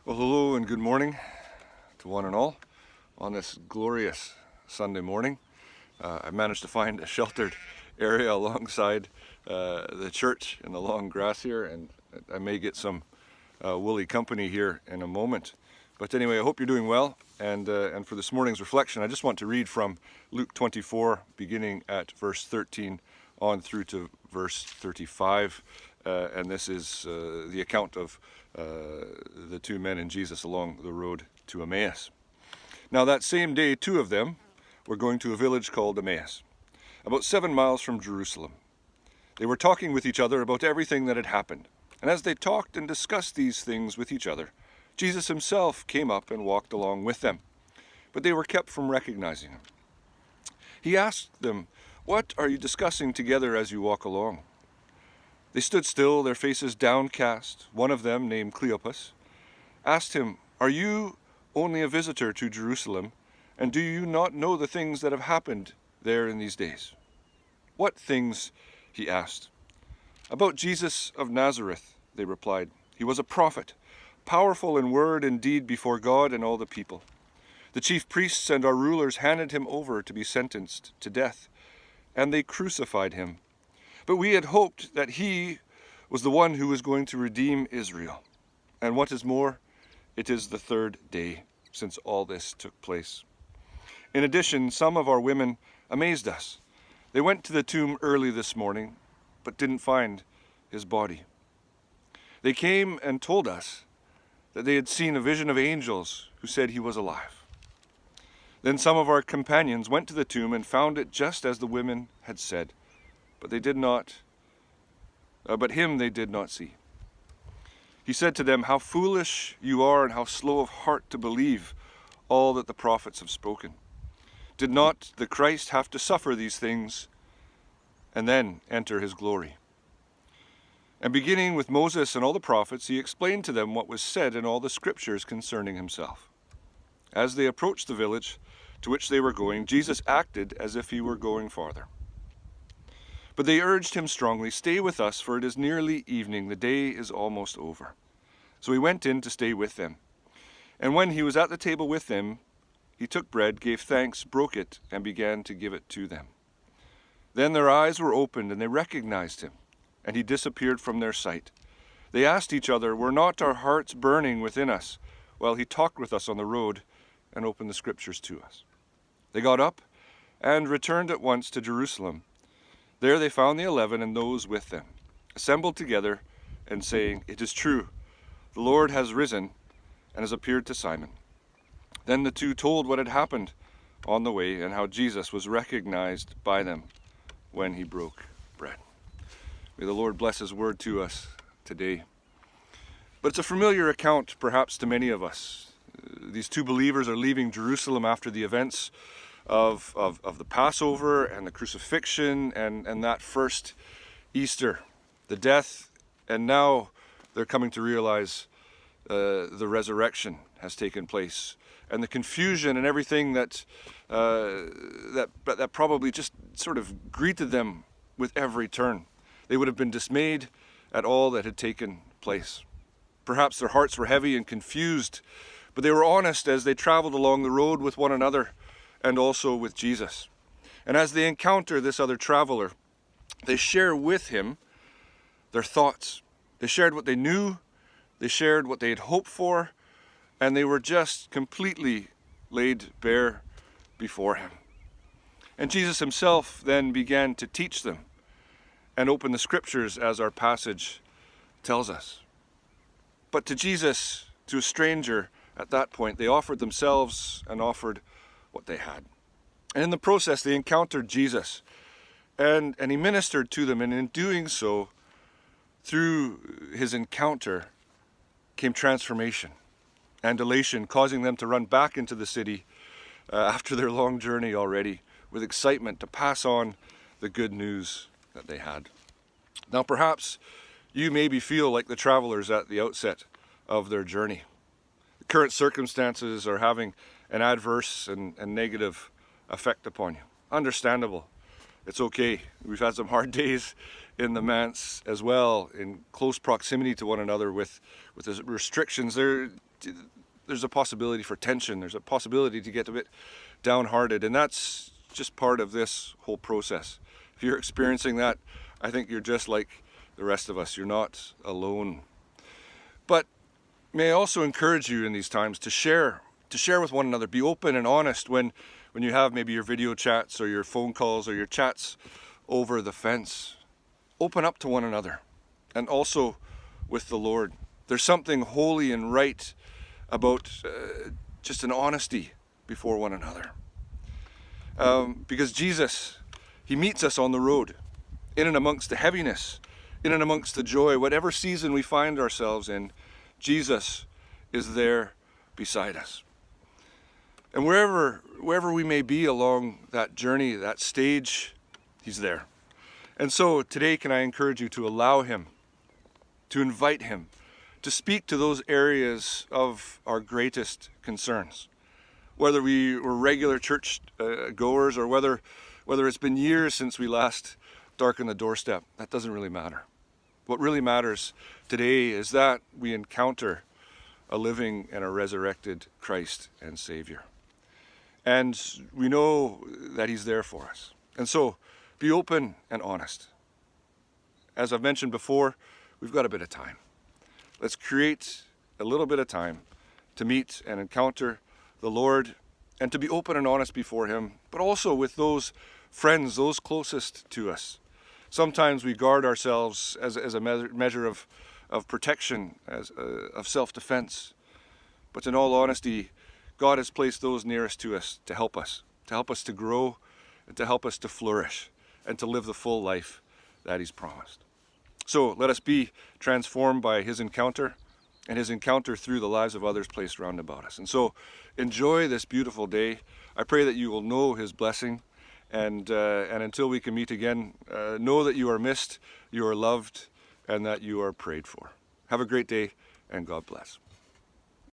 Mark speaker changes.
Speaker 1: Well, hello and good morning to one and all on this glorious Sunday morning. I managed to find a sheltered area alongside the church in the long grass here, and I may get some woolly company here in a moment. But anyway, I hope you're doing well, and for this morning's reflection, I just want to read from Luke 24, beginning at verse 13 on through to verse 35, and this is the account of the two men and Jesus along the road to Emmaus. Now that same day, two of them were going to a village called Emmaus, about 7 miles from Jerusalem. They were talking with each other about everything that had happened, and as they talked and discussed these things with each other, Jesus himself came up and walked along with them, but they were kept from recognizing him. He asked them, "What are you discussing together as you walk along?" They stood still, their faces downcast. One of them, named Cleopas, asked him, "Are you only a visitor to Jerusalem, and do you not know the things that have happened there in these days?" "What things?" he asked. "About Jesus of Nazareth," they replied. "He was a prophet, powerful in word and deed before God and all the people. The chief priests and our rulers handed him over to be sentenced to death, and they crucified him. But we had hoped that he was the one who was going to redeem Israel. And what is more, it is the third day since all this took place. In addition, some of our women amazed us. They went to the tomb early this morning, but didn't find his body. They came and told us that they had seen a vision of angels who said he was alive. Then some of our companions went to the tomb and found it just as the women had said, but him they did not see." He said to them, "How foolish you are and how slow of heart to believe all that the prophets have spoken. Did not the Christ have to suffer these things and then enter his glory?" And beginning with Moses and all the prophets, he explained to them what was said in all the scriptures concerning himself. As they approached the village to which they were going, Jesus acted as if he were going farther. But they urged him strongly, "Stay with us, for it is nearly evening. The day is almost over." So he went in to stay with them. And when he was at the table with them, he took bread, gave thanks, broke it, and began to give it to them. Then their eyes were opened, and they recognized him, and he disappeared from their sight. They asked each other, "Were not our hearts burning within us while he talked with us on the road and opened the scriptures to us?" They got up and returned at once to Jerusalem. There they found the 11 and those with them, assembled together and saying, "It is true, the Lord has risen and has appeared to Simon." Then the two told what had happened on the way and how Jesus was recognized by them when he broke bread. May the Lord bless his word to us today. But it's a familiar account perhaps to many of us. These two believers are leaving Jerusalem after the events of the Passover and the crucifixion and that first Easter, the death, and now they're coming to realize the resurrection has taken place, and the confusion and everything that probably just sort of greeted them with every turn. They would have been dismayed at all that had taken place. Perhaps their hearts were heavy and confused, but they were honest as they traveled along the road with one another and also with Jesus. And as they encounter this other traveler, they share with him their thoughts. They shared what they knew, they shared what they had hoped for, and they were just completely laid bare before him. And Jesus himself then began to teach them and open the scriptures as our passage tells us. But to Jesus, to a stranger at that point, they offered themselves and offered what they had. And in the process, they encountered Jesus, and he ministered to them, and in doing so, through his encounter came transformation and elation, causing them to run back into the city after their long journey already with excitement to pass on the good news that they had. Now perhaps you maybe feel like the travelers at the outset of their journey. The current circumstances are having an adverse and negative effect upon you. Understandable. It's okay. We've had some hard days in the manse as well, in close proximity to one another with the restrictions. there's a possibility for tension. There's a possibility to get a bit downhearted, and that's just part of this whole process. If you're experiencing that, I think you're just like the rest of us. You're not alone. But may I also encourage you in these times to share with one another. Be open and honest when you have maybe your video chats or your phone calls or your chats over the fence. Open up to one another, and also with the Lord. There's something holy and right about just an honesty before one another. Because Jesus, he meets us on the road, in and amongst the heaviness, in and amongst the joy, whatever season we find ourselves in, Jesus is there beside us. And wherever we may be along that journey, that stage, he's there. And so today, can I encourage you to allow him, to invite him, to speak to those areas of our greatest concerns. Whether we were regular church goers or whether it's been years since we last darkened the doorstep, that doesn't really matter. What really matters today is that we encounter a living and a resurrected Christ and Savior. And we know that he's there for us. And so, be open and honest. As I've mentioned before, we've got a bit of time. Let's create a little bit of time to meet and encounter the Lord and to be open and honest before him, but also with those friends, those closest to us. Sometimes we guard ourselves as a measure of protection, of self-defense. But in all honesty, God has placed those nearest to us to help us to grow, and to help us to flourish, and to live the full life that he's promised. So let us be transformed by his encounter, and his encounter through the lives of others placed round about us. And so enjoy this beautiful day. I pray that you will know his blessing, and until we can meet again, know that you are missed, you are loved, and that you are prayed for. Have a great day, and God bless.